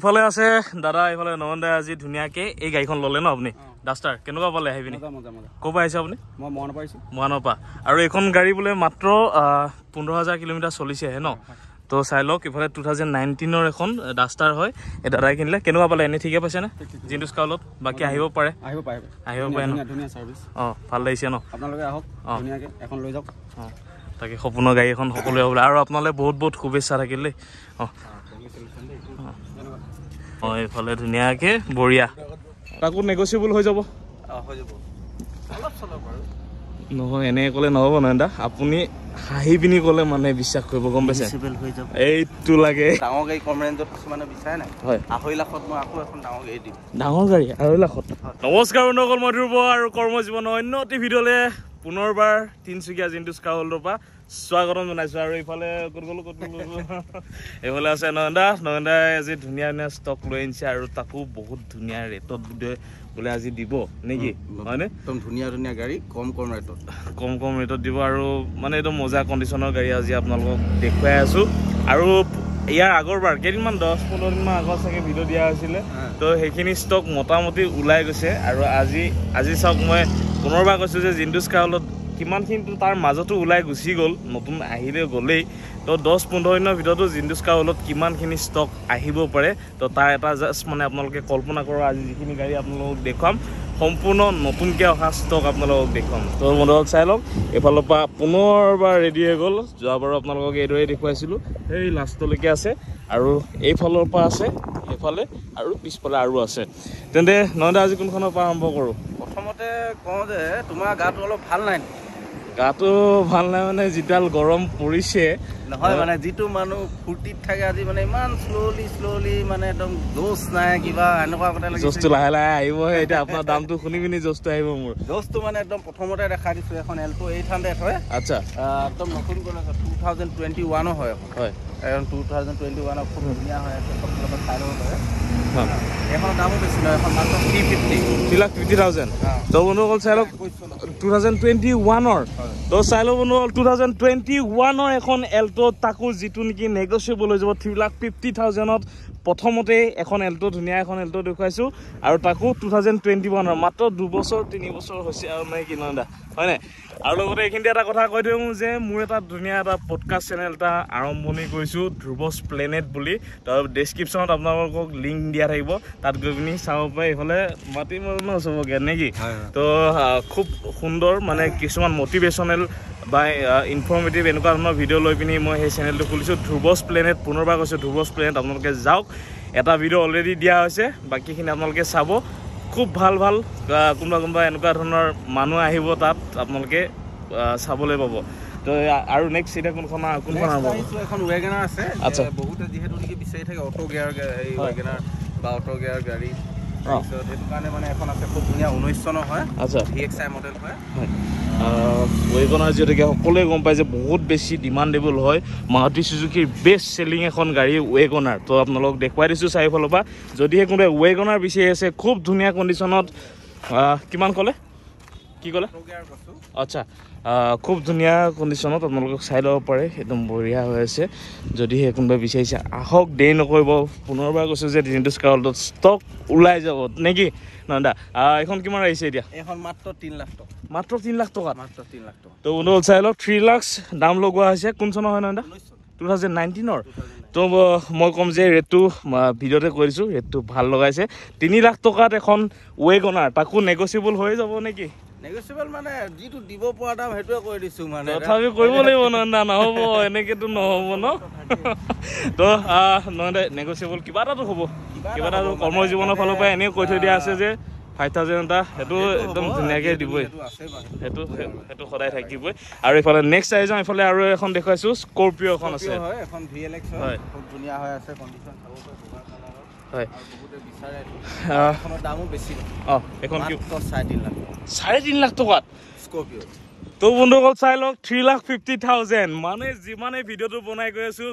এইফালে আছে দাদা এইফালে নয়ন দাই আজি ধুনীয়াকে এই গাড়ীখন ললে ন আপুনি ডাষ্টাৰ কেনেকুৱা পালে আহি পিনি ক'ৰ পৰা আহিছে আপুনি মই মৰাণৰ পৰা আহিছোঁ মৰাণৰ পৰা আৰু এইখন গাড়ী বোলে মাত্ৰ 15,000 কিলোমিটাৰ চলিছেহে ন তো চাই লওক ইফালে 2019 এখন ডাষ্টাৰ হয় এই দাদাই কিনিলে কেনেকুৱা পালে এনে ঠিকে পাইছে নে জিন্দুছ কাউলত বাকী আহিব পাৰে ধুনীয়া সাৰ্ভিস ভাল লাগিছে ন আপোনালোকে আহক ধুনীয়াকে এখন লৈ যাওক তাকে সপোনৰ গাড়ী এখন সকলোৱে হ'বলৈ আৰু আপোনালৈ বহুত বহুত শুভেচ্ছা থাকিল দেই এইফালে ধুনীয়াকে বঢ়িয়া তাকো নেগচিয়েবল হৈ যাব নহয় এনে ক'লে নহ'ব নহয় দা আপুনি হাঁহি পিনি ক'লে মানে বিশ্বাস কৰিব গম পাইছে এইটো লাগে ডাঙৰ গাড়ী কম ৰেঞ্জত কিছুমানে বিচাৰে নাই হয় 2.5 লাখত মই আকৌ এখন ডাঙৰ গাড়ী দিম ডাঙৰ গাড়ী 2.5 লাখত নমস্কাৰ বন্ধুসকল মই ধ্ৰুৱ আৰু কৰ্মজীৱনৰ অন্য এটি ভিডিঅ'লৈ পুনৰবাৰ তিনিচুকীয়া জিন্দুছ কাউলৰ পৰা স্বাগতম জনাইছোঁ আৰু এইফালে ক'ত গ'লো এইফালে আছে নয়নদাই আজি ধুনীয়া ধুনীয়া ষ্টক লৈ আনিছে আৰু তাকো বহুত ধুনীয়া ৰেটত বোলে আজি দিব নেকি হয়নে একদম ধুনীয়া ধুনীয়া গাড়ী কম ৰেটত দিব আৰু মানে একদম মজা কণ্ডিশ্যনৰ গাড়ী আজি আপোনালোকক দেখুৱাই আছোঁ আৰু ইয়াৰ আগৰবাৰ কেইদিনমান 10-15 দিনমান আগত চাগে ভিডিঅ' দিয়া হৈছিলে তো সেইখিনি ষ্টক মোটামুটি ওলাই গৈছে আৰু আজি চাওক মই পুনৰবাৰ কৈছোঁ যে জিন্দুছ কাউলত কিমানখিনিতো তাৰ মাজতো ওলাই গুচি গ'ল নতুন আহিলে গ'লেই তো 10-15 দিনৰ ভিতৰতো জিন্দুছ কাউলত কিমানখিনি ষ্টক আহিব পাৰে তো তাৰ এটা জাষ্ট মানে আপোনালোকে কল্পনা কৰক আজি যিখিনি গাড়ী আপোনালোকক দেখুৱাম সম্পূৰ্ণ নতুনকৈ অহা ষ্টক আপোনালোকক দেখুৱাম তো বন্ধুসকল চাই লওক এইফালৰ পৰা পুনৰবাৰ ৰেডি হৈ গ'ল যোৱাবাৰো আপোনালোকক এইদৰে দেখুৱাইছিলোঁ সেই লাষ্টলৈকে আছে আৰু এইফালৰ পৰা আছে এইফালে আৰু পিছফালে আৰু আছে তেন্তে নয়নদা আজি কোনখনৰ পৰা আৰম্ভ কৰোঁ প্ৰথমতে কওঁ যে তোমাৰ গাটো অলপ ভাল নাই গাটো ভাল নাই মানে যিডাল গৰম পৰিছে নহয় মানে যিটো মানুহ ফূৰ্তিত থাকে আজি মানে ইমান শ্ল'লি মানে একদম জোচ নাই কিবা এনেকুৱা কথা লাগিছে জোচটো লাহে লাহে আহিবহে এতিয়া আপোনাৰ দামটো শুনি পিনি জোচটো আহিব মোৰ জোচটো মানে একদম প্ৰথমতে দেখাই দিছোঁ এখন এল্টো 800 হয় আচ্ছা একদম নতুন কৰি 2021 হয় হয় এখন 2021 খুব ধুনীয়া হয় চব লগত চাই ল'ব পাৰে এখনৰ দামো বেছি নহয় এখন মাত্ৰ 350,000 তো বন্ধুসকল চাই লওক 2021 তো চাই লওক বন্ধুসকল 2021 এখন এল্টো তাকো যিটো নেকি নেগচিয়েবল হৈ যাব 350,000 প্ৰথমতে এখন এল্টো ধুনীয়া এখন এল্টো দেখুৱাইছোঁ আৰু তাকো 2021 মাত্ৰ 2 বছৰ 3 বছৰ হৈছে আৰু মানে কি নয়নদা হয়নে আৰু লগতে এইখিনিতে এটা কথা কৈ দিওঁ যে মোৰ এটা ধুনীয়া এটা পডকাষ্ট চেনেল এটা আৰম্ভণি কৰিছোঁ ধ্ৰুৱছ প্লেনেট বুলি তো ডেছক্ৰিপশ্যনত আপোনালোকক লিংক দিয়া থাকিব তাত গৈ পিনি চাব পাৰে এইফালে মাতি ন চবকে নেকি তো খুব সুন্দৰ মানে কিছুমান মটিভেশ্যনেল বা ইনফৰ্মেটিভ এনেকুৱা ধৰণৰ ভিডিঅ' লৈ পিনি মই সেই চেনেলটো খুলিছোঁ ধ্ৰুৱছ প্লেনেট পুনৰবাৰ কৈছোঁ ধ্ৰুৱছ প্লেনেট আপোনালোকে যাওক এটা ভিডিঅ' অলৰেডি দিয়া হৈছে বাকীখিনি আপোনালোকে চাব খুব ভাল কোনোবা এনেকুৱা ধৰণৰ মানুহ আহিব তাত আপোনালোকে চাবলৈ পাব তো আৰু নেক্সট এতিয়া কোনখন এখন ৱেগনাৰ আছে আচ্ছা বহুতে যিহেতু নেকি বিচাৰি থাকে অটো গিয়াৰ ৱেগনাৰ বা অটো গিয়াৰ গাড়ী সেইটো কাৰণে মানে এখন আছে খুব ধুনীয়া 19 চনৰ হয় আচ্ছা VXI মডেল হয় ৱেগনাৰ যিহেতুকে সকলোৱে গম পায় যে বহুত বেছি ডিমাণ্ডেবল হয় মাৰুতি চুজুকিৰ বেষ্ট চেলিং এখন গাড়ী ৱেগনাৰ তো আপোনালোকক দেখুৱাই দিছোঁ চাৰিওফালৰ পৰা যদিহে কোনোবাই ৱেগনাৰ বিচাৰি আছে খুব ধুনীয়া কণ্ডিশ্যনত কিমান ক'লে কি ক'লে আচ্ছা খুব ধুনীয়া কণ্ডিশ্যনত আপোনালোকক চাই ল'ব পাৰে একদম বঢ়িয়া হৈ আছে যদিহে কোনোবাই বিচাৰিছে আহক দেৰি নকৰিব পুনৰবাৰ কৈছোঁ যে জিন্দুছ কাউলত ষ্টক ওলাই যাব নেকি নয়নদা এইখন কিমান আহিছে এতিয়া এখন মাত্ৰ 3 লাখ টকা মাত্ৰ 3 লাখ টকা তো বন্ধুসকল চাই লওক 3 লাখ দাম লগোৱা হৈছে কোন চনৰ হয় নয়নদা 2019 তো মই ক'ম যে ৰেটটো ভিডিঅ'তে কৈ দিছোঁ ৰেটটো ভাল লগাইছে 3 লাখ টকাত এখন ৱেগনাৰ তাকো নেগচিয়েবল হৈ যাব নেকি নেগচিয়েবল মানে যিটো দিব পৰা দাম সেইটোৱে কৈ দিছোঁ মানে তথাপি কৰিব লাগিব নয়নদা নহ'ব এনেকৈতো নহ'ব ন তো নয়নদা নেগচিয়েবল কিবা এটাতো হ'ব কিবা এটা কৰ্মজীৱনৰ ফালৰ পৰা এনেও কৈ থৈ দিয়া আছে যে 5,000 এটা সেইটো একদম ধুনীয়াকৈ দিবই সেইটো সদায় থাকিবই আৰু এইফালে নেক্সট আহি যাওঁ এইফালে আৰু এখন দেখুৱাইছোঁ স্কৰপিঅ' এখন আছে এখন VLX হয় খুব ধুনীয়া হৈ আছে কণ্ডিশ্যন হয় বহুতে বিচাৰে এখনৰ দামো বেছি এখন কি 3.5 লাখ টকাত স্কৰপিঅ তো বন্ধুসকল চাই লওক 3,50,000 মানে যিমানে ভিডিঅ'টো বনাই গৈ আছোঁ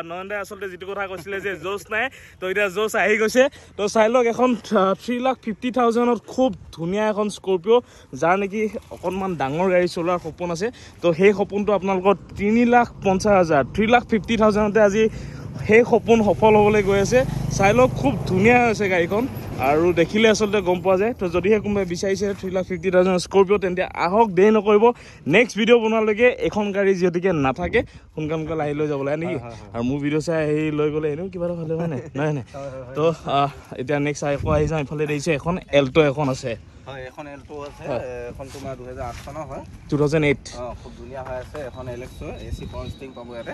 নয়নদাই আচলতে যিটো কথা কৈছিলে যে জোচ নাই তো এতিয়া জোচ আহি গৈছে তো চাই লওক এখন 3,50,000ত খুব ধুনীয়া এখন স্কৰপিঅ' যাৰ নেকি অকণমান ডাঙৰ গাড়ী চলোৱাৰ সপোন আছে তো সেই সপোনটো আপোনালোকৰ 3,50,000 3,50,000তে আজি সেই সপোন সফল হ'বলৈ গৈ আছে চাই লওক খুব ধুনীয়া হৈছে গাড়ীখন আৰু দেখিলে আচলতে গম পোৱা যায় তো যদিহে কোনোবাই বিচাৰিছে 3,50,000 স্কৰপিঅ' তেন্তে আহক দেৰি নকৰিব নেক্সট ভিডিঅ' বনোৱালৈকে এখন গাড়ী যিহেতুকে নাথাকে সোনকালে আহি লৈ যাব লাগে নেকি আৰু মোৰ ভিডিঅ' চাই আহি লৈ গ'লে এনেও কিবা এটা ভালে হয় নাই তো এতিয়া নেক্সট আকৌ আহি যাওঁ ইফালে দেখিছে এখন এল্টো এখন আছে হয় এখন এল্টো আছে এখন তোমাৰ 2008 চনৰ হয় 2008 খুব ধুনীয়া হৈ আছে এখন এলেক্সো এসি পাৱাৰ ষ্টিং পাব ইয়াতে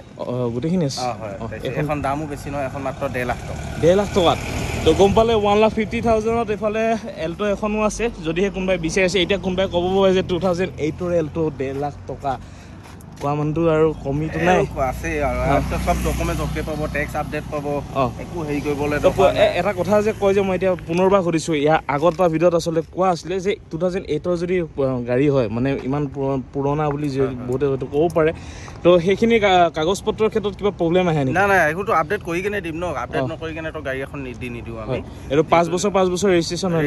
গোটেইখিনি আছে হয় এখন দামো বেছি নহয় এখন মাত্ৰ 1.5 লাখ টকা 1.5 লাখ টকাত তো গম পালে 1,50,000ত এফালে এল্টো এখনো আছে যদিহে কোনোবাই বিচাৰিছে এতিয়া কোনোবাই ক'ব পাৰে যে 2008ৰ এল্টো 1.5 লাখ টকা কোৱা মানুহটো আৰু কমিটো নাই আছে আৰু সব ডকুমেণ্ট অকে পাব টেক্স আপডেট পাব একো হেৰি কৰিবলৈ এটা কথা যে কয় যে মই এতিয়া পুনৰবাৰ সুধিছোঁ ইয়াৰ আগত এটা ভিডিঅ'ত আচলতে কোৱা আছিলে যে 2008ৰ যদি গাড়ী হয় মানে ইমান পুৰণা বুলি বহুতে হয়তো ক'ব পাৰে তো সেইখিনি কাগজ পত্ৰৰ ক্ষেত্ৰত কিবা প্ৰব্লেম আহে নেকি নাই এইটো আপডেট কৰি কিনে দিম ন আপডেট নকৰি কিনে তো গাড়ী এখন নিদিওঁ আমি এইটো 5 বছৰ ৰেজিষ্ট্ৰেশ্যন হয়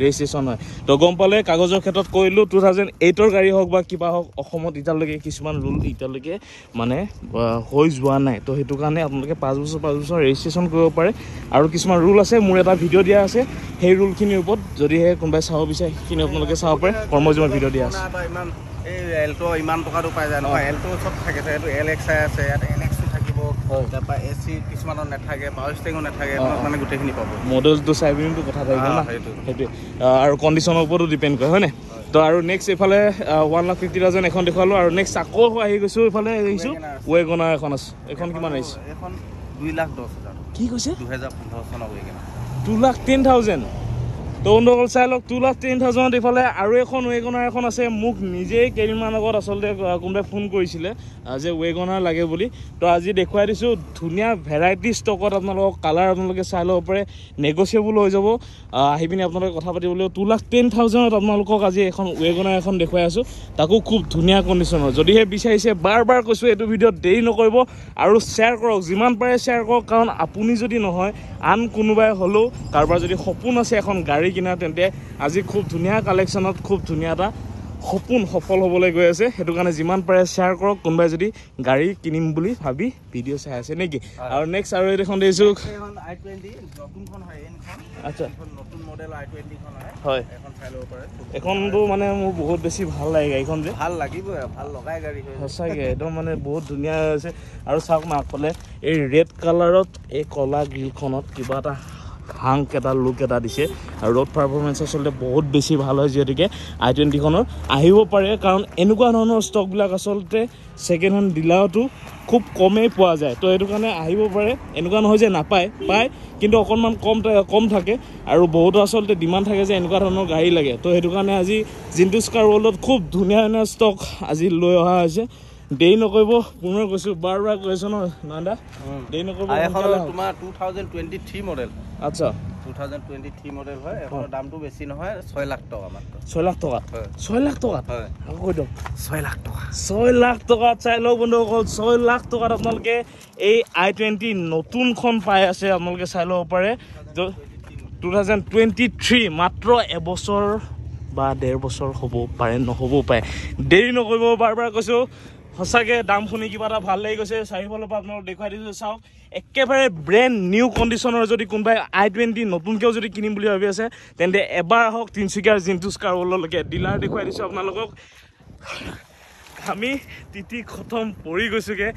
ৰেজিষ্ট্ৰেশ্যন হয় তো গম পালে কাগজৰ ক্ষেত্ৰত কৰিলোঁ 2008ৰ গাড়ী হওক বা কিবা হওক অসমত এতিয়ালৈকে কিছুমান ৰুল এতিয়ালৈকে মানে হৈ যোৱা নাই তো সেইটো কাৰণে আপোনালোকে 5 বছৰ ৰেজিষ্ট্ৰেশ্যন কৰিব পাৰে আৰু কিছুমান ৰুল আছে মোৰ এটা ভিডিঅ' দিয়া আছে সেই ৰুলখিনিৰ ওপৰত যদিহে কোনোবাই চাব বিচাৰে সেইখিনি আপোনালোকে চাব পাৰে কৰ্মজীৱন ভিডিঅ' দিয়া আছে এই এল্টো ইমান টকাটো পাই যায় নহয় এল্টো চব থাকে এইটো এলএক্সআই আছে ইয়াত এলএক্সও থাকিব তাৰপৰা এচি কিছুমানত নাথাকে পাৱাৰ ষ্টিঙো নাথাকে মানে গোটেইখিনি পাব মডেলটো চাই পিনিতো কথা থাকিব না সেইটোৱে আৰু কণ্ডিশ্যনৰ ওপৰতো ডিপেণ্ড কৰে হয় নাই তো আৰু নেক্সট এইফালে 1,50,000 এখন দেখুৱালোঁ আৰু নেক্সট আকৌ আহি গৈছোঁ এইফালে আহিছোঁ ৱেগনাৰ এখন আছে এখন কিমান আহিছে এখন 2,10,000 কি কৈছে 2015 চনৰ ৱেগনাৰ 2,10,000 তো বন্ধুসকল চাই লওক 2,10,000 এইফালে আৰু এখন ৱেগনাৰ এখন আছে মোক নিজেই কেইদিনমান আগত আচলতে কোনোবাই ফোন কৰিছিলে যে ৱেগনাৰ লাগে বুলি তো আজি দেখুৱাই দিছোঁ ধুনীয়া ভেৰাইটি ষ্টকত আপোনালোকক কালাৰ আপোনালোকে চাই ল'ব পাৰে নেগচিয়েবল হৈ যাব আহি পিনি আপোনালোকে কথা পাতিবলৈ 2,10,000ত আপোনালোকক আজি এখন ৱেগনাৰ এখন দেখুৱাই আছোঁ তাকো খুব ধুনীয়া কণ্ডিশ্যনৰ যদিহে বিচাৰিছে বাৰ কৈছোঁ এইটো ভিডিঅ'ত দেৰি নকৰিব আৰু শ্বেয়াৰ কৰক যিমান পাৰে শ্বেয়াৰ কৰক কাৰণ আপুনি যদি নহয় আন কোনোবাই হ'লেও কাৰোবাৰ যদি সপোন আছে এখন গাড়ী কিনা তেন্তে আজি খুব ধুনীয়া কালেকশ্যনত খুব ধুনীয়া এটা সপোন সফল হ'বলৈ গৈ আছে সেইটো কাৰণে যিমান পাৰে শ্বেয়াৰ কৰক কোনোবাই যদি গাড়ী কিনিম বুলি ভাবি ভিডিঅ' চাই আছে নেকি আৰু নেক্সট আৰু এইখন দেখিছোঁ আচ্ছা নতুন মডেল i20 খন হয় এখন চাই ল'ব পাৰে এখনটো মানে মোৰ বহুত বেছি ভাল লাগে গাড়ীখন যে ভাল লাগিবই ভাল লগাই গাড়ী হয় সঁচাকৈ একদম মানে বহুত ধুনীয়া হৈছে আৰু চাওক না আগফালে এই ৰেড কালাৰত এই কলা গ্ৰিলখনত কিবা এটা হাংক এটা লুক এটা দিছে আৰু ৰোড পাৰফৰ্মেঞ্চ আচলতে বহুত বেছি ভাল হয় যিহেতুকে i20খনৰ আহিব পাৰে কাৰণ এনেকুৱা ধৰণৰ ষ্টকবিলাক আচলতে ছেকেণ্ড হেণ্ড ডিলাৰতো খুব কমেই পোৱা যায় তো সেইটো কাৰণে আহিব পাৰে এনেকুৱা নহয় যে নাপায় পায় কিন্তু অকণমান কম থাকে আৰু বহুতো আচলতে ডিমাণ্ড থাকে যে এনেকুৱা ধৰণৰ গাড়ী লাগে তো সেইটো কাৰণে আজি জিন্টুছ কাৰ ৱৰ্ল্ডত খুব ধুনীয়া ধুনীয়া ষ্টক আজি লৈ অহা হৈছে দেৰি নকৰিব পুনৰ কৈছোঁ বাৰ কৈছোঁ ন নাদা দেৰি নকৰিব এখন তোমাৰ 2023 মডেল আচ্ছা 2023 মডেল হয় এখনৰ দামটো বেছি নহয় 6 লাখ টকা মাত্ৰ 6 লাখ টকা 6 লাখ টকা হয় আকৌ কৈ দিয়ক 6 লাখ টকা 6 লাখ টকাত চাই লওক বন্ধুসকল 6 লাখ টকাত আপোনালোকে এই i20 নতুনখন পাই আছে আপোনালোকে চাই ল'ব পাৰে 2023 মাত্ৰ এবছৰ বা 1.5 বছৰ হ'ব পাৰে নহ'বও পাৰে দেৰি নকৰিব বাৰ কৈছোঁ সঁচাকৈ দাম শুনি কিবা এটা ভাল লাগি গৈছে চাৰিওফালৰ পৰা আপোনালোক দেখুৱাই দিছোঁ চাওক একেবাৰে ব্ৰেণ্ড নিউ কণ্ডিশ্যনৰ যদি কোনোবাই i20 নতুনকৈও যদি কিনিম বুলি ভাবি আছে তেন্তে এবাৰ আহক তিনিচুকীয়াৰ জিন্টুছ কাৰ ৱৰ্ল্ডলৈকে ডিলাৰ দেখুৱাই দিছোঁ আপোনালোকক আমি তিতি খতম পৰি গৈছোঁগৈ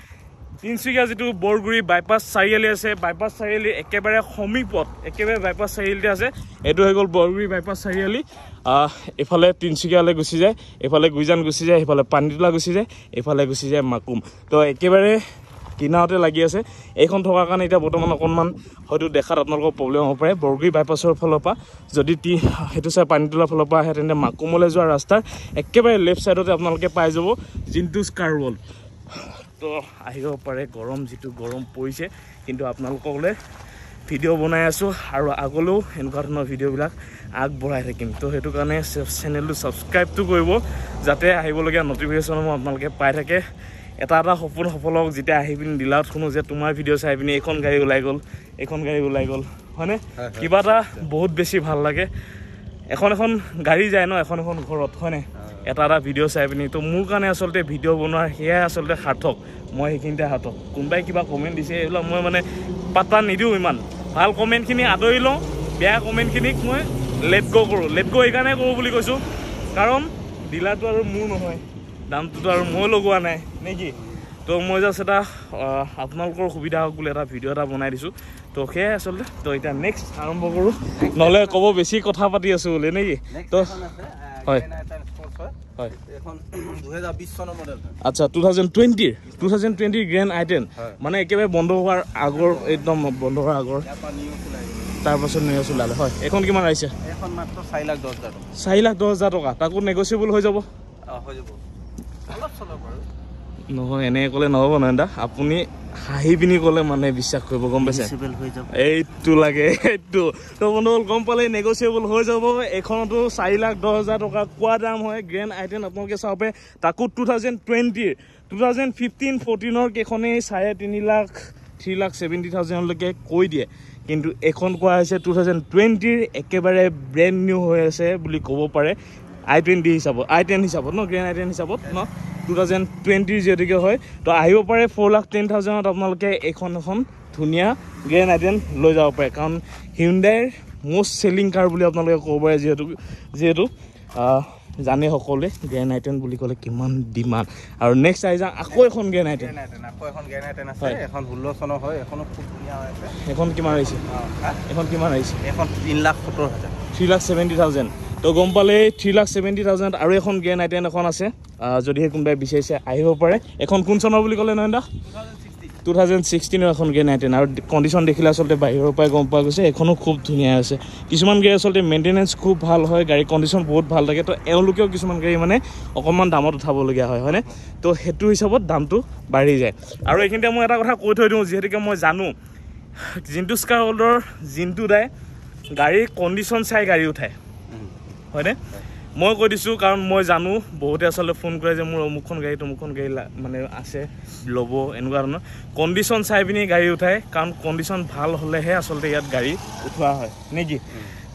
তিনিচুকীয়া যিটো বৰগুৰি বাইপাছ চাৰিআলি আছে বাইপাছ চাৰিআলি একেবাৰে সমীপত একেবাৰে বাইপাছ চাৰিআলিতে আছে এইটো হৈ গ'ল বৰগুৰি বাইপাছ চাৰিআলি এইফালে তিনিচুকীয়ালৈ গুচি যায় এইফালে গুইজান গুচি যায় এইফালে পানীতোলা গুচি যায় এইফালে গুচি যায় মাকুম তো একেবাৰে কিনাৰতে লাগি আছে এইখন থকাৰ কাৰণে এতিয়া বৰ্তমান অকণমান হয়তো দেখাত আপোনালোকৰ প্ৰব্লেম হ'ব পাৰে বৰগুৰি বাইপাছৰ ফালৰ পৰা যদি সেইটো চাই পানীতোলাৰ ফালৰ পৰা আহে তেন্তে মাকুমলৈ যোৱা ৰাস্তাৰ একেবাৰে লেফ্ট ছাইডতে আপোনালোকে পাই যাব জিন্টুছ কাৰ ৱৰ্ল্ড তো আহিব পাৰে গৰম যিটো গৰম পৰিছে কিন্তু আপোনালোকলৈ ভিডিঅ' বনাই আছোঁ আৰু আগলৈও এনেকুৱা ধৰণৰ ভিডিঅ'বিলাক আগবঢ়াই থাকিম তো সেইটো কাৰণে চেনেলটো ছাবস্ক্ৰাইবটো কৰিব যাতে আহিবলগীয়া নটিফিকেশ্যনসমূহ আপোনালোকে পাই থাকে এটা সপোন সফল হওক যেতিয়া আহি পিনি ডিলাৰত শুনো যে তোমাৰ ভিডিঅ' চাই পিনি এইখন গাড়ী ওলাই গ'ল হয়নে কিবা এটা বহুত বেছি ভাল লাগে এখন গাড়ী যায় ন এখন ঘৰত হয়নে এটা ভিডিঅ' চাই পিনি তো মোৰ কাৰণে আচলতে ভিডিঅ' বনোৱাৰ সেয়াই আচলতে সাৰ্থক মই সেইখিনিতে সাৰ্থক কোনোবাই কিবা কমেণ্ট দিছে এইবিলাক মই মানে পাত্তা নিদিওঁ ইমান ভাল কমেণ্টখিনি আদৰি লওঁ বেয়া কমেণ্টখিনিক মই লেট গ' কৰোঁ লেট গ' এইকাৰণে কৰোঁ বুলি কৈছোঁ কাৰণ ডিলাৰটো আৰু মোৰ নহয় দামটোতো আৰু মই লগোৱা নাই নেকি তো মই জাষ্ট এটা আপোনালোকৰ সুবিধা হওক বুলি এটা ভিডিঅ' এটা বনাই দিছোঁ তো সেয়াই আচলতে তো এতিয়া নেক্সট আৰম্ভ কৰোঁ নহ'লে ক'ব বেছি কথা পাতি আছোঁ বুলি নেকি তো হয় হয় আচ্ছা 2020 গ্ৰেণ্ড আই10 মানে একেবাৰে বন্ধ হোৱাৰ আগৰ একদম বন্ধ হোৱাৰ আগৰ তাৰপাছত নিউজ ওলালে হয় এখন কিমান আহিছে 4,10,000 টকা তাকো নেগচিয়েবল হৈ যাব নহয় এনেকৈ ক'লে নহ'ব নয়নদা আপুনি হাঁহি পিনি ক'লে মানে বিশ্বাস কৰিব গম পাইছে এইটো লাগে এইটো তো বন্ধুসকল গম পালে নেগচিয়েবল হৈ যাব এইখনতো 4,10,000 টকা কোৱা দাম হয় গ্ৰেণ্ড আই10 আপোনালোকে চাব পাৰে তাকো 2015-14 কেইখনেই 3,70,000লৈকে কৈ দিয়ে কিন্তু এখন কোৱা হৈছে 2020 একেবাৰে ব্ৰেণ্ড নিউ হৈ আছে বুলি ক'ব পাৰে i20 হিচাপত ন গ্ৰেণ্ড আই10 হিচাপত ন 2020 যিহেতুকে হয় তো আহিব পাৰে 4,10,000ত আপোনালোকে এখন ধুনীয়া গ্ৰেণ্ড আই10 লৈ যাব পাৰে কাৰণ হিউণ্ডাইৰ মষ্ট চেলিং কাৰ বুলি আপোনালোকে ক'ব পাৰে যিহেতু জানে সকলোৱে গ্ৰেণ্ড আই10 বুলি ক'লে কিমান ডিমাণ্ড আৰু নেক্সট আহি যাওঁ আকৌ এখন গ্ৰেণ্ড আই10 আছে এখন 16 চনৰ হয় এখনো খুব ধুনীয়া হৈ আছে এখন কিমান আহিছে এখন 3,70,000 তো গম পালে 3,70,000 আৰু এখন গ্ৰেণ্ড আই10 এখন আছে যদিহে কোনোবাই বিচাৰিছে আহিব পাৰে এখন কোন চনৰ বুলি ক'লে নয়নদা 2016 এখন গ্ৰেণ্ড আই10 আৰু কণ্ডিশ্যন দেখিলে আচলতে বাহিৰৰ পৰাই গম পোৱা গৈছে এখনো খুব ধুনীয়া আছে কিছুমান গাড়ী আচলতে মেইনটেনেঞ্চ খুব ভাল হয় গাড়ী কণ্ডিশ্যন বহুত ভাল থাকে তো এওঁলোকেও কিছুমান গাড়ী মানে অকণমান দামত উঠাবলগীয়া হয় হয়নে তো সেইটো হিচাপত দামটো বাঢ়ি যায় আৰু এইখিনিতে মই এটা কথা কৈ থৈ দিওঁ যিহেতুকে মই জানো জিন্তু স্কাৰ ৱৰ্ল্ডৰ জিন্তু দাই গাড়ীৰ কণ্ডিশ্যন চাই গাড়ী উঠায় হয়নে মই কৈ দিছোঁ কাৰণ মই জানো বহুতে আচলতে ফোন কৰে যে মোৰ অমুকখন গাড়ী তমুকখন গাড়ী মানে আছে ল'ব এনেকুৱা ধৰণৰ কণ্ডিশ্যন চাই পিনি গাড়ী উঠায় কাৰণ কণ্ডিশ্যন ভাল হ'লেহে আচলতে ইয়াত গাড়ী উঠোৱা হয় নেকি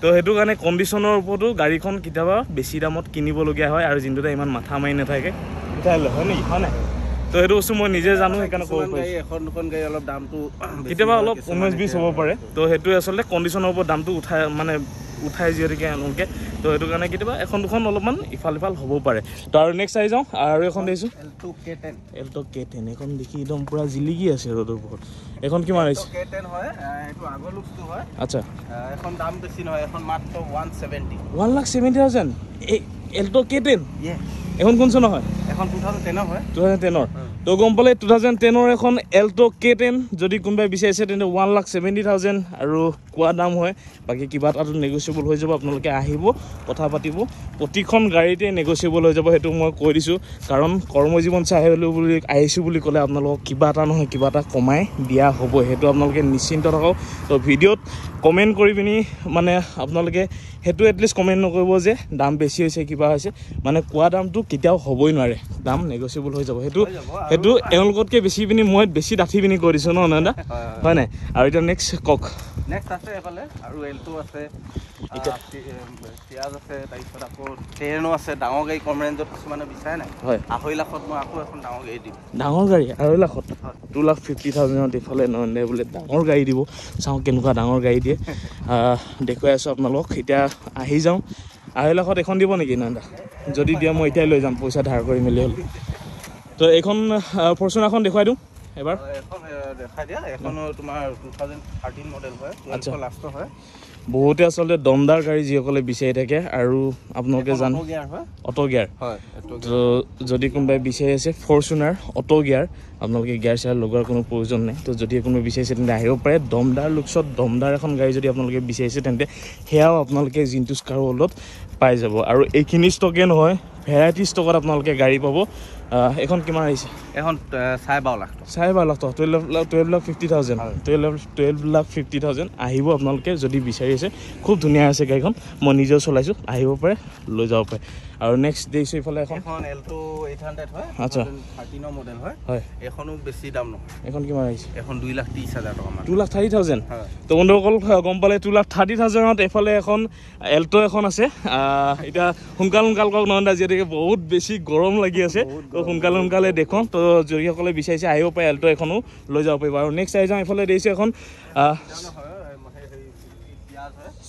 তো সেইটো কাৰণে কণ্ডিশ্যনৰ ওপৰতো গাড়ীখন কেতিয়াবা বেছি দামত কিনিবলগীয়া হয় আৰু যোনটোতে ইমান মাথা মাৰি নাথাকে উঠাই লয় হয় নেকি হয় নাই তো সেইটো বস্তু মই নিজে জানো সেইকাৰণে ক'ব পাৰিছোঁ এখন দুখন গাড়ী অলপ দামটো কেতিয়াবা অলপ 19-20 হ'ব পাৰে তো সেইটোৱে আচলতে কণ্ডিশ্যনৰ ওপৰত দামটো উঠাই যিহেতুকে এওঁলোকে তো সেইটো কাৰণে কেতিয়াবা এখন দুখন অলপমান ইফাল হ'ব পাৰে তো আৰু নেক্সট আহি যাওঁ আৰু এখন দেখিছোঁ এল্টো K10 এখন দেখি একদম পূৰা জিলিকি আছে ৰ'দৰ ওপৰত এখন কিমান আহিছে K10 হয় এইটো আগৰ লুকটো হয় আচ্ছা এখন দাম বেছি নহয় এখন মাত্ৰ 1,70,000 এই এল্টো K10 এখন কোন চনৰ হয় এখন 2010 হয় 2010 তো গম পালে 2010 এখন এল্টো K10 যদি কোনোবাই বিচাৰিছে তেন্তে 1,70,000 আৰু কোৱা দাম হয় বাকী কিবা এটাতো নেগচিয়েবল হৈ যাব আপোনালোকে আহিব কথা পাতিব প্ৰতিখন গাড়ীতে নেগচিয়েবল হৈ যাব সেইটো মই কৈ দিছোঁ কাৰণ কৰ্মজীৱন চাই আহিছোঁ বুলি ক'লে আপোনালোকক কিবা এটা নহয় কিবা এটা কমাই দিয়া হ'ব সেইটো আপোনালোকে নিশ্চিন্ত থাকক তো ভিডিঅ'ত কমেণ্ট কৰি পিনি মানে আপোনালোকে সেইটো এটলিষ্ট কমেণ্ট নকৰিব যে দাম বেছি হৈছে কিবা হৈছে মানে কোৱা দামটো কেতিয়াও হ'বই নোৱাৰে দাম নেগচিয়েবল হৈ যাব সেইটো এওঁলোকতকৈ বেছি পিনি মই বেছি ডাঠি পিনি কৈ দিছোঁ ন নয়নদা হয় নাই আৰু এতিয়া নেক্সট কওক নেক্সট আছে এফালে আৰু এল্টো আছে চিয়াজ আছে তাৰপিছত আকৌ ট্ৰেইনো আছে ডাঙৰ গাড়ী কম ৰেঞ্জত কিছুমানে বিচাৰে নাই হয় 2.5 লাখত মই আকৌ এখন ডাঙৰ গাড়ী দিম ডাঙৰ গাড়ী 2.5 লাখত 2,50,000ত এইফালে নয়নদাই বোলে ডাঙৰ গাড়ী দিব চাওঁ কেনেকুৱা ডাঙৰ গাড়ী দিয়ে দেখুৱাই আছোঁ আপোনালোকক এতিয়া আহি যাওঁ 2.5 লাখত এখন দিব নেকি নয়নদা যদি দিয়ে মই এতিয়াই লৈ যাম পইচা ধাৰ কৰি মেলি হ'ল তো এইখন ফৰ্চুনাৰখন দেখুৱাই দিওঁ এবাৰ এখন দেখাই দিয়া এখন তোমাৰ 2013 মডেল হয় 12 লাষ্টৰ হয় বহুতে আচলতে দমদাৰ গাড়ী যিসকলে বিচাৰি থাকে আৰু আপোনালোকে জানে অটো গিয়াৰ হয় তো যদি কোনোবাই বিচাৰি আছে ফৰ্চুনাৰ অটো গিয়াৰ আপোনালোকে গিয়াৰ চেয়াৰ লগোৱাৰ কোনো প্ৰয়োজন নাই তো যদি কোনোবাই বিচাৰিছে তেন্তে আহিব পাৰে দমদাৰ লুকছত দমদাৰ এখন গাড়ী যদি আপোনালোকে বিচাৰিছে তেন্তে সেয়াও আপোনালোকে জিন্তু স্কাৰ ৱৰ্ল্ডত পাই যাব আৰু এইখিনি ষ্টকে নহয় ভেৰাইটি ষ্টকত আপোনালোকে গাড়ী পাব এখন কিমান আহিছে এখন 12.5 লাখ 12,50,000 আহিব আপোনালোকে যদি বিচাৰি আছে খুব ধুনীয়া আছে গাড়ীখন মই নিজেও চলাইছোঁ আহিব পাৰে লৈ যাব পাৰে আৰু নেক্সট দেখিছোঁ এইফালে এখন এল্টো 800 হয় আচ্ছা 13 মডেল হয় হয় এখনো বেছি দাম নহয় এখন কিমান আহিছে এখন 2,30,000 টকা মান 2,30,000 হয় তো বন্ধুসকল গম পালে 2,30,000ত এফালে এখন এল্টো এখন আছে এতিয়া সোনকাল কওক নন্দা যিহেতুকে বহুত বেছি গৰম লাগি আছে তো সোনকালে দেখোঁ তো যিসকলে বিচাৰিছে আহিব পাৰে এল্টো এখনো লৈ যাব পাৰিব আৰু নেক্সট আহি যাওঁ এইফালে দেখিছোঁ এখন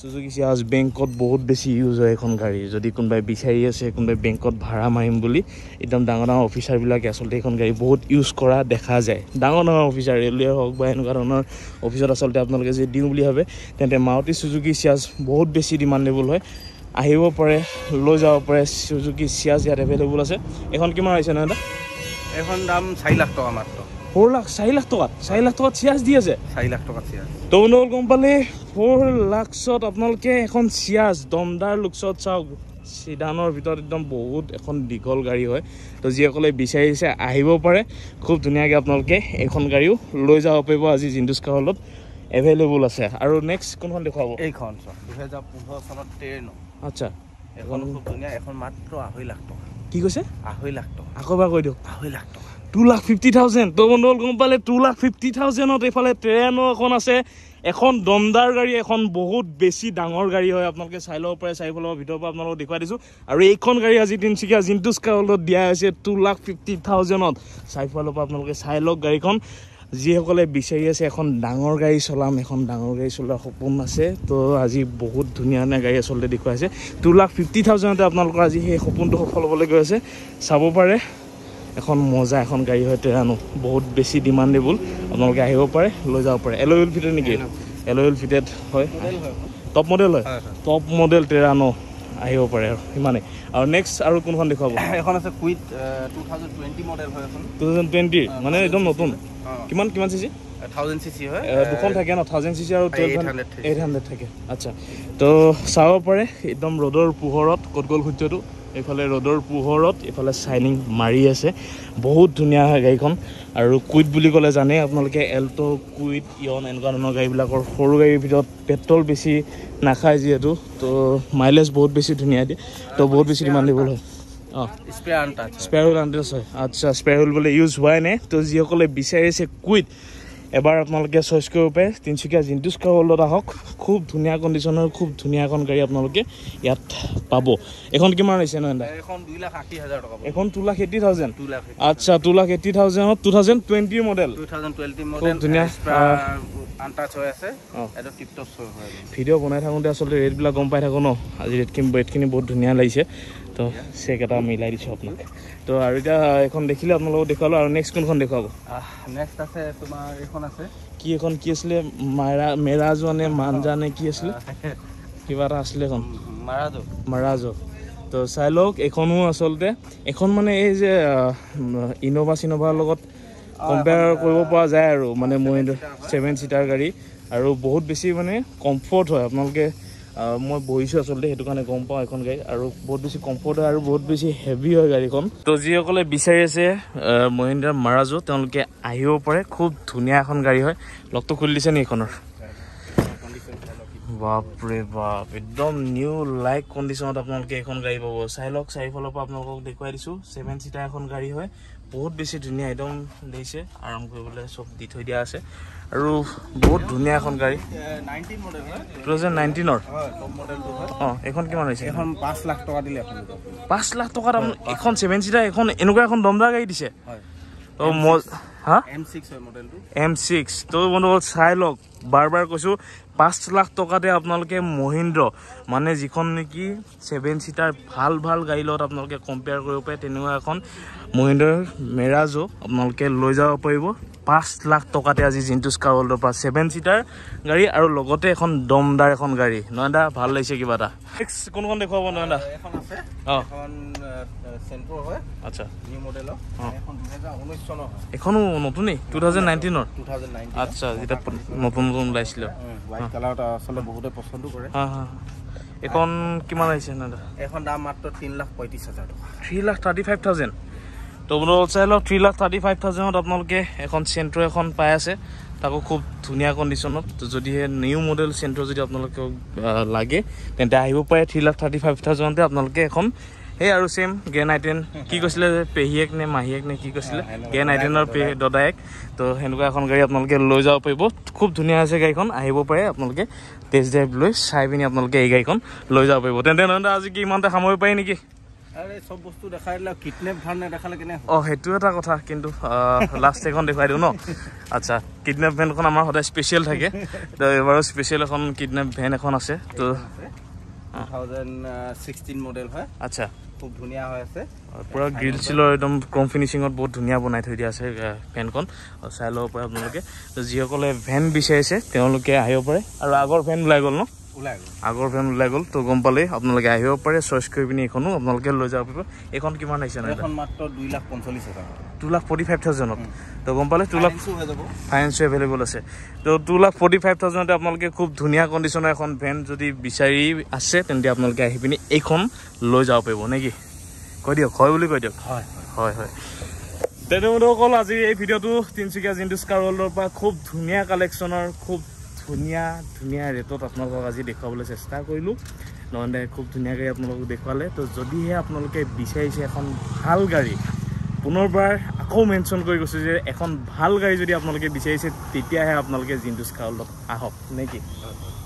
সুজুকি চিয়াজ বেংকত বহুত বেছি ইউজ হয় এখন গাড়ী যদি কোনোবাই বিচাৰি আছে কোনোবাই বেংকত ভাড়া মাৰিম বুলি একদম ডাঙৰ অফিচাৰবিলাকে আচলতে এইখন গাড়ী বহুত ইউজ কৰা দেখা যায় ডাঙৰ অফিচাৰ ৰেলৱে হওক বা এনেকুৱা ধৰণৰ অফিচত আচলতে আপোনালোকে যদি দিওঁ বুলি ভাবে তেন্তে মাৰুতি সুজুকি চিয়াজ বহুত বেছি ডিমাণ্ডেবল হয় আহিব পাৰে লৈ যাব পাৰে সুজুকি চিয়াজ ইয়াত এভেইলেবল আছে এখন কিমান আহিছে নহয় এখন দাম 4 লাখ টকা মাত্ৰ 4 লাখ টকাত চিয়াজ দি আছে 4 লাখ টকা চিয়াজ তো বন্ধুসকল গম পালে 4 লাখত আপোনালোকে এখন চিয়াজ দমদাৰ লুকছত চাওক চিডানৰ ভিতৰত একদম বহুত এখন দীঘল গাড়ী হয় তো যিসকলে বিচাৰিছে আহিব পাৰে খুব ধুনীয়াকৈ আপোনালোকে এইখন গাড়ীও লৈ যাব পাৰিব আজি জিন্দুছ কাৰ হলত এভেইলেবল আছে আৰু নেক্সট কোনখন দেখুৱাব এইখন 2015 চনত ট্ৰেইন আচ্ছা এখন খুব ধুনীয়া এখন মাত্ৰ 2.5 লাখ টকা কি কৈছে 2.5 লাখ টকা আকৌ এবাৰ কৈ দিয়ক 2.5 লাখ টকা 2,50,000 তো বন্ধুসকল গম পালে 2,50,000ত এইফালে ট্ৰেইনো এখন আছে এখন দমদাৰ গাড়ী এখন বহুত বেছি ডাঙৰ গাড়ী হয় আপোনালোকে চাই ল'ব পাৰে চাৰিফালৰ ভিতৰৰ পৰা আপোনালোকক দেখুৱাই দিছোঁ আৰু এইখন গাড়ী আজি তিনিচুকীয়া জিন্দুছ কাৰ হলত দিয়া হৈছে 2,50,000ত চাৰিফালৰ পৰা আপোনালোকে চাই লওক গাড়ীখন যিসকলে বিচাৰি আছে এখন ডাঙৰ গাড়ী চলাম এখন ডাঙৰ গাড়ী চলোৱাৰ সপোন আছে তো আজি বহুত ধুনীয়া গাড়ী আচলতে দেখুৱাইছে 2,50,000তে আপোনালোকৰ আজি সেই সপোনটো সফল হ'বলৈ গৈ আছে চাব পাৰে এখন মজা এখন গাড়ী হয় টেৰানো বহুত বেছি ডিমাণ্ডেবল আপোনালোকে আহিব পাৰে লৈ যাব পাৰে এল'ইল ফিটেড নেকি এল'ইল ফিটেড হয় টপ মডেল হয় টপ মডেল টেৰানো আহিব পাৰে আৰু সিমানেই আৰু নেক্সট আৰু কোনখন দেখুৱাব এখন আছে কুইট 2020 মডেল হয় এখন 2020 মানে একদম নতুন কিমান চিচি 1000 সিসি হয় দুখন থাকে ন 1000 সিসি আৰু 800 থাকে আচ্ছা তো চাব পাৰে একদম ৰ'দৰ পোহৰত ক'ত গ'ল সূৰ্যটো এইফালে ৰ'দৰ পোহৰত এইফালে চাইনিং মাৰি আছে বহুত ধুনীয়া হয় গাড়ীখন আৰু কুইট বুলি ক'লে জানে আপোনালোকে এল্টো কুইট ইয়ন এনেকুৱা ধৰণৰ গাড়ীবিলাকৰ সৰু গাড়ীৰ ভিতৰত পেট্ৰল বেছি নাখায় যিহেতু তো মাইলেজ বহুত বেছি ধুনীয়া দিয়ে তো বহুত বেছি ডিমাণ্ডেবল হয় অঁ স্পেয়াৰ হুইল আনটাচ হয় আচ্ছা স্পেয়াৰ হুইল বোলে ইউজ হোৱাই নাই তো যিসকলে বিচাৰিছে কুইট এবাৰ আপোনালোকে চইচ কৰিব পাৰে তিনিচুকীয়া জিন্দুছ কাৰ হলত আহক খুব ধুনীয়া কণ্ডিশ্যনৰ খুব ধুনীয়া এখন গাড়ী আপোনালোকে ইয়াত পাব এখন কিমান হৈছে নহয় এখন 2,80,000 টকা এখন 2,80,000 আচ্ছা 2,80,000 2020 মডেল খুব ধুনীয়া আনটাচ হৈ আছে এটা টিপ টপ হয় ভিডিঅ' বনাই থাকোঁতে আচলতে ৰেটবিলাক গম পাই থাকোঁ ন আজি ৰেটখিনি বহুত ধুনীয়া লাগিছে তো চেক এটা মিলাই দিছোঁ আপোনাক তো আৰু এতিয়া এখন দেখিলে আপোনালোকক দেখুৱালোঁ আৰু নেক্সট কোনখন দেখুৱাব নেক্সট আছে তোমাৰ এইখন আছে কি আছিলে মেৰাজো নে মানজা নে কি আছিলে কিবা এটা আছিলে এখন মাৰাজো তো চাই লওক এইখনো আচলতে এখন মানে এই যে ইন'ভাৰ লগত কম্পেয়াৰ কৰিব পৰা যায় আৰু মানে মহিন্দ্ৰা 7 ছিটাৰ গাড়ী আৰু বহুত বেছি মানে কমফৰ্ট হয় আপোনালোকে মই বহিছোঁ আচলতে সেইটো কাৰণে গম পাওঁ এখন গাড়ী আৰু বহুত বেছি কমফৰ্ট হয় আৰু বহুত বেছি হেভি হয় গাড়ীখন তো যিসকলে বিচাৰি আছে মহিন্দ্ৰা মাৰাজো তেওঁলোকে আহিব পাৰে খুব ধুনীয়া এখন গাড়ী হয় লগটো খুলি দিছে নি এইখনৰ বাপৰে বাপ একদম নিউ লাইক কণ্ডিশ্যনত আপোনালোকে এখন গাড়ী পাব চাই লওক চাৰিফালৰ পৰা আপোনালোকক দেখুৱাই দিছোঁ 7 ছিটাৰ এখন গাড়ী হয় বহুত বেছি ধুনীয়া একদম দিছে আৰাম কৰিবলৈ চব দি থৈ দিয়া আছে আৰু বহুত ধুনীয়া এখন গাড়ী 19 মডেল হয় 2019ৰ টপ মডেলটো হয় অঁ এইখন কিমান হৈছে এখন 5 লাখ টকা দিলে এখন 5 লাখ টকাত এখন 7 ছিটাৰ এখন এনেকুৱা এখন দমদাৰ গাড়ী দিছে হয় তো হা M6 হয় মডেলটো M6 তো বন্ধুসকল চাই লওক বাৰ কৈছোঁ 5 লাখ টকাতে আপোনালোকে মহিন্দ্ৰ মানে যিখন নেকি 7 ছিটাৰ ভাল গাড়ী লগত আপোনালোকে কম্পেয়াৰ কৰিব পাৰে তেনেকুৱা এখন মহিন্দ্ৰাৰ মেৰাজো আপোনালোকে লৈ যাব পাৰিব 5 লাখ টকাতে আজি জিন্দুছ কাৰ হলৰ পৰা 7 ছিটাৰ গাড়ী আৰু লগতে এখন দমদাৰ এখন গাড়ী নয়দা ভাল লাগিছে কিবা এটা নেক্সট কোনখন দেখুৱাব নয়দা এখন আছে অঁ এখন চেন্ট্ৰ হয় আচ্ছা নিউ মডেলৰ এখন 2019 চনৰ হয় এখনো নতুনেই 2019ৰ 2019 আচ্ছা যেটা নতুন ওলাইছিল হোৱাইট কালাৰটা আচলতে বহুতে পছন্দ কৰে এখন কিমান আহিছে নয়দা এখন দাম মাত্ৰ 3,35,000 টকা 3,35,000 তো বোলো চাই লওক 3,35,000ত আপোনালোকে এখন চেন্ট্ৰ এখন পাই আছে তাকো খুব ধুনীয়া কণ্ডিশ্যনত তো যদিহে নিউ মডেল চেন্ট্ৰ যদি আপোনালোকক লাগে তেন্তে আহিব পাৰে 3,35,000তে আপোনালোকে এখন সেই আৰু সেম গেন আইটেন কি কৈছিলে পেহিয়েক নে মাহিয়েক নে কি কৈছিলে গেন আইটেনৰ দদায়েক তো সেনেকুৱা এখন গাড়ী আপোনালোকে লৈ যাব পাৰিব খুব ধুনীয়া আছে গাড়ীখন আহিব পাৰে আপোনালোকে টেষ্ট ড্ৰাইভ লৈ চাই পিনি আপোনালোকে এই গাড়ীখন লৈ যাব পাৰিব তেন্তে নন্দা আজি কি ইমানতে সামৰিব পাৰি নেকি আৰে সব বস্তু দেখাই দিলে কিডনেপ ভান নেদেখালে কেনে সেইটো এটা কথা কিন্তু লাষ্ট এখন দেখুৱাই দিওঁ ন আচ্ছা কিডনেপ ভেনখন আমাৰ সদায় স্পেচিয়েল থাকে তো এবাৰো স্পেচিয়েল এখন কিডনেপ ভেন এখন আছে তো 2016 মডেল হয় আচ্ছা খুব ধুনীয়া হৈ আছে পুৰা গ্ৰিল চিলৰ একদম ক্ৰম ফিনিচিঙত বহুত ধুনীয়া বনাই থৈ দিয়া আছে ভেনখন চাই ল'ব পাৰে আপোনালোকে তো যিসকলে ভেন বিচাৰিছে তেওঁলোকে আহিব পাৰে আৰু আগৰ ভেন ওলাই গ'ল ন আগৰ ভেন ওলাই গ'ল তো গম পালেই আপোনালোকে আহিব পাৰে চইচ কৰি পিনি এইখনো আপোনালোকে লৈ যাব পাৰিব এইখন কিমান আহিছে এখন মাত্ৰ 2,45,000 2,45,000 তো গম পালে 2 লাখ ফাইনেন্সো এভেইলেবল আছে তো 2,45,000 আপোনালোকে খুব ধুনীয়া কণ্ডিশ্যনৰ এখন ভেন যদি বিচাৰি আছে তেন্তে আপোনালোকে আহি পিনি এইখন লৈ যাব পাৰিব নেকি কৈ দিয়ক হয় বুলি কৈ দিয়ক হয় হয় হয় তেনে বন্ধুসকল আজি এই ভিডিঅ'টো তিনিচুকীয়া জিন্টুছ কাৰ ৱৰ্ল্ডৰ পৰা খুব ধুনীয়া কালেকশ্যনৰ খুব ধুনীয়া ধুনীয়া ৰেটত আপোনালোকক আজি দেখুৱাবলৈ চেষ্টা কৰিলোঁ নহ'লে খুব ধুনীয়া গাড়ী আপোনালোকক দেখুৱালে তো যদিহে আপোনালোকে বিচাৰিছে এখন ভাল গাড়ী পুনৰবাৰ আকৌ মেনশ্যন কৰি গৈছোঁ যে এখন ভাল গাড়ী যদি আপোনালোকে বিচাৰিছে তেতিয়াহে আপোনালোকে জিন্টুছ কাৰ ৱৰ্ল্ডত আহক নেকি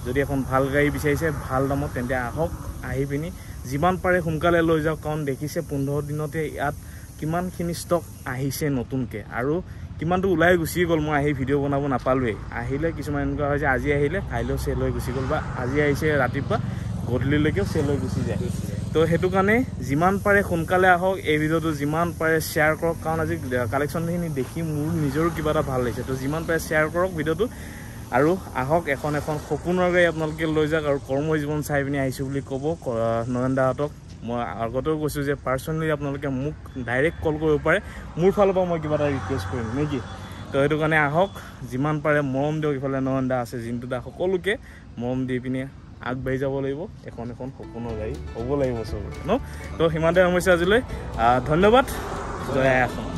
যদি এখন ভাল গাড়ী বিচাৰিছে ভাল দামত তেন্তে আহক আহি পিনি যিমান পাৰে সোনকালে লৈ যাওক কাৰণ দেখিছে 15 দিনতে ইয়াত কিমানখিনি ষ্টক আহিছে নতুনকৈ আৰু কিমানটো ওলাই গুচি গ'ল মই আহি ভিডিঅ' বনাব নাপালোৱেই আহিলে কিছুমান এনেকুৱা হয় যে আজি আহিলে কাইলৈও চেল হৈ গুচি গ'ল বা আজি আহিছে ৰাতিপুৱা গধূলিলৈকেও চেল হৈ গুচি যায় তো সেইটো কাৰণে যিমান পাৰে সোনকালে আহক এই ভিডিঅ'টো যিমান পাৰে শ্বেয়াৰ কৰক কাৰণ আজি কালেকশ্যনখিনি দেখি মোৰ নিজৰো কিবা এটা ভাল লাগিছে তো যিমান পাৰে শ্বেয়াৰ কৰক ভিডিঅ'টো আৰু আহক এখন এখন সপোনৰ গাড়ী আপোনালোকে লৈ যাওক আৰু কৰ্মজীৱন চাই পিনি আহিছোঁ বুলি ক'ব নয়নদাহঁতক মই আগতেও কৈছোঁ যে পাৰ্চনেলি আপোনালোকে মোক ডাইৰেক্ট কল কৰিব পাৰে মোৰ ফালৰ পৰা মই কিবা এটা ৰিকুৱেষ্ট কৰিম নেকি তো সেইটো কাৰণে আহক যিমান পাৰে মৰম দিয়ক ইফালে নয়নদা আছে জিন্টুদা সকলোকে মৰম দি পিনি আগবাঢ়ি যাব লাগিব এখন এখন সপোনৰ গাড়ী হ'ব লাগিব চবৰে ন তো সিমানতে সমস্যা আজিলৈ ধন্যবাদ জয় আই অসম